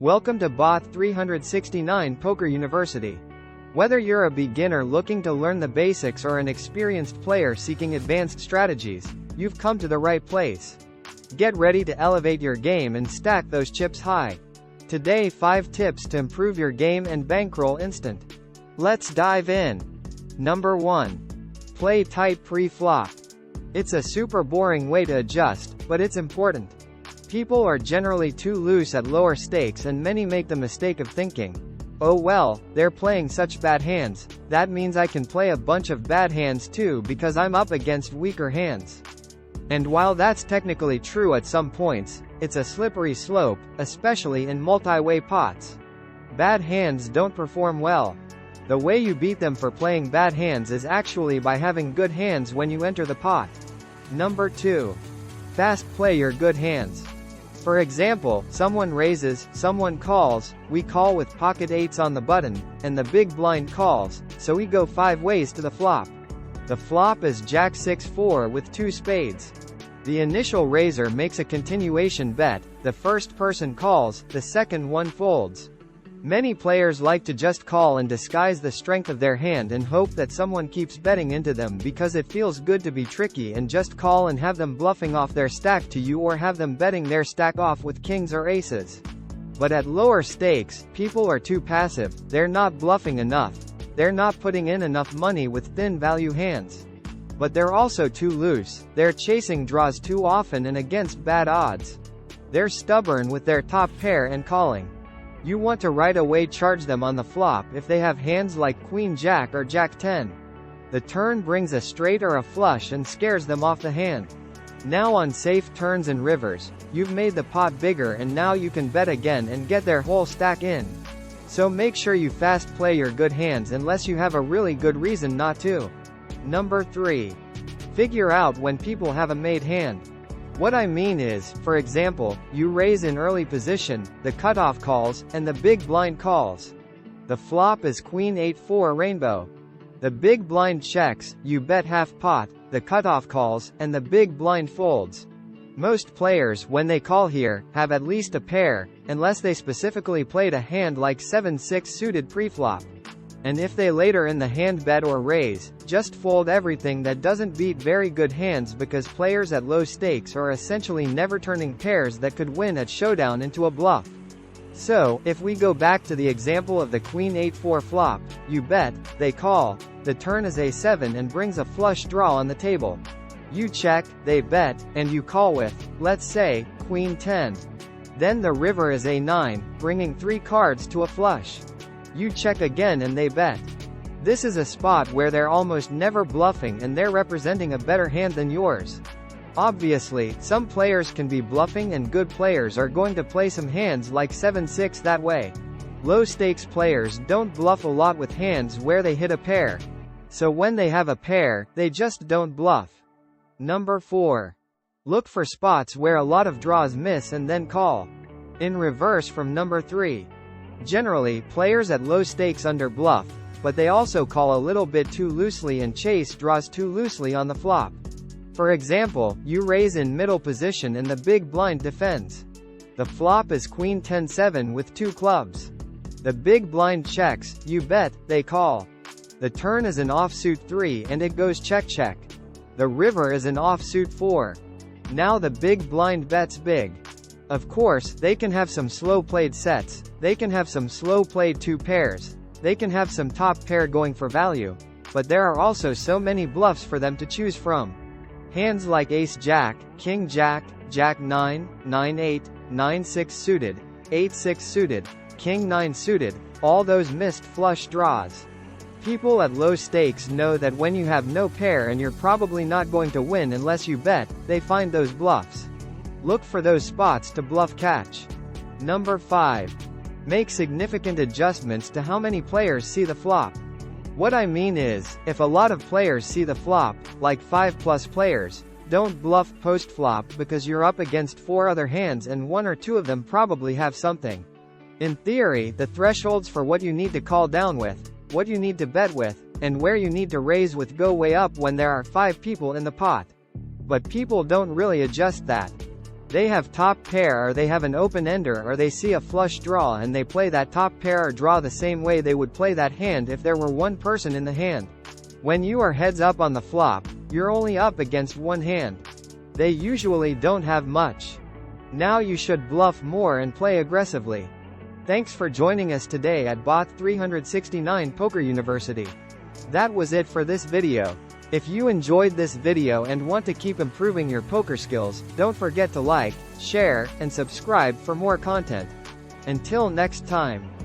Welcome to Bot369 Poker University. Whether you're a beginner looking to learn the basics or an experienced player seeking advanced strategies, you've come to the right place. Get ready to elevate your game and stack those chips high. Today, 5 tips to improve your game and bankroll instant. Let's dive in. Number 1. Play tight pre-flop. It's a super boring way to adjust, but it's important. People are generally too loose at lower stakes and many make the mistake of thinking, oh well, they're playing such bad hands, that means I can play a bunch of bad hands too because I'm up against weaker hands. And while that's technically true at some points, it's a slippery slope, especially in multi-way pots. Bad hands don't perform well. The way you beat them for playing bad hands is actually by having good hands when you enter the pot. Number 2. Fast play your good hands. For example, someone raises, someone calls, we call with pocket 8s on the button, and the big blind calls, so we go 5 ways to the flop. The flop is Jack 6-4 with 2 spades. The initial raiser makes a continuation bet, the first person calls, the second one folds. Many players like to just call and disguise the strength of their hand and hope that someone keeps betting into them because it feels good to be tricky and just call and have them bluffing off their stack to you or have them betting their stack off with kings or aces. But at lower stakes, people are too passive, they're not bluffing enough. They're not putting in enough money with thin value hands. But they're also too loose, they're chasing draws too often and against bad odds. They're stubborn with their top pair and calling. You want to right away charge them on the flop if they have hands like Queen Jack or Jack 10. The turn brings a straight or a flush and scares them off the hand. Now on safe turns and rivers, you've made the pot bigger and now you can bet again and get their whole stack in. So make sure you fast play your good hands unless you have a really good reason not to. Number 3. Figure out when people have a made hand. What I mean is, for example, you raise in early position, the cutoff calls, and the big blind calls. The flop is Queen 8-4 rainbow. The big blind checks, you bet half pot, the cutoff calls, and the big blind folds. Most players, when they call here, have at least a pair, unless they specifically played a hand like 7-6 suited preflop. And if they later in the hand bet or raise, just fold everything that doesn't beat very good hands because players at low stakes are essentially never turning pairs that could win at showdown into a bluff. So, if we go back to the example of the Queen 8-4 flop, you bet, they call, the turn is A7 and brings a flush draw on the table. You check, they bet, and you call with, let's say, Queen 10. Then the river is A9, bringing 3 cards to a flush. You check again and they bet. This is a spot where they're almost never bluffing and they're representing a better hand than yours. Obviously, some players can be bluffing and good players are going to play some hands like 7-6 that way. Low stakes players don't bluff a lot with hands where they hit a pair. So when they have a pair, they just don't bluff. Number 4. Look for spots where a lot of draws miss and then call. In reverse from number 3. Generally, players at low stakes underbluff, but they also call a little bit too loosely and chase draws too loosely on the flop. For example, you raise in middle position and the big blind defends. The flop is Queen 10-7 with 2 clubs. The big blind checks, you bet, they call. The turn is an offsuit 3 and it goes check-check. The river is an offsuit 4. Now the big blind bets big. Of course, they can have some slow-played sets, they can have some slow-played 2 pairs, they can have some top pair going for value, but there are also so many bluffs for them to choose from. Hands like Ace-Jack, King-Jack, Jack-9, 9-8, 9-6 suited, 8-6 suited, King-9 suited, all those missed flush draws. People at low stakes know that when you have no pair and you're probably not going to win unless you bet, they find those bluffs. Look for those spots to bluff catch. Number 5. Make significant adjustments to how many players see the flop. What I mean is, if a lot of players see the flop, like 5+ players, don't bluff post-flop because you're up against 4 other hands and 1 or 2 of them probably have something. In theory, the thresholds for what you need to call down with, what you need to bet with, and where you need to raise with go way up when there are 5 people in the pot. But people don't really adjust that. They have top pair or they have an open-ender or they see a flush draw and they play that top pair or draw the same way they would play that hand if there were one person in the hand. When you are heads up on the flop, you're only up against one hand. They usually don't have much. Now you should bluff more and play aggressively. Thanks for joining us today at Bot369 Poker University. That was it for this video. If you enjoyed this video and want to keep improving your poker skills, don't forget to like, share, and subscribe for more content. Until next time.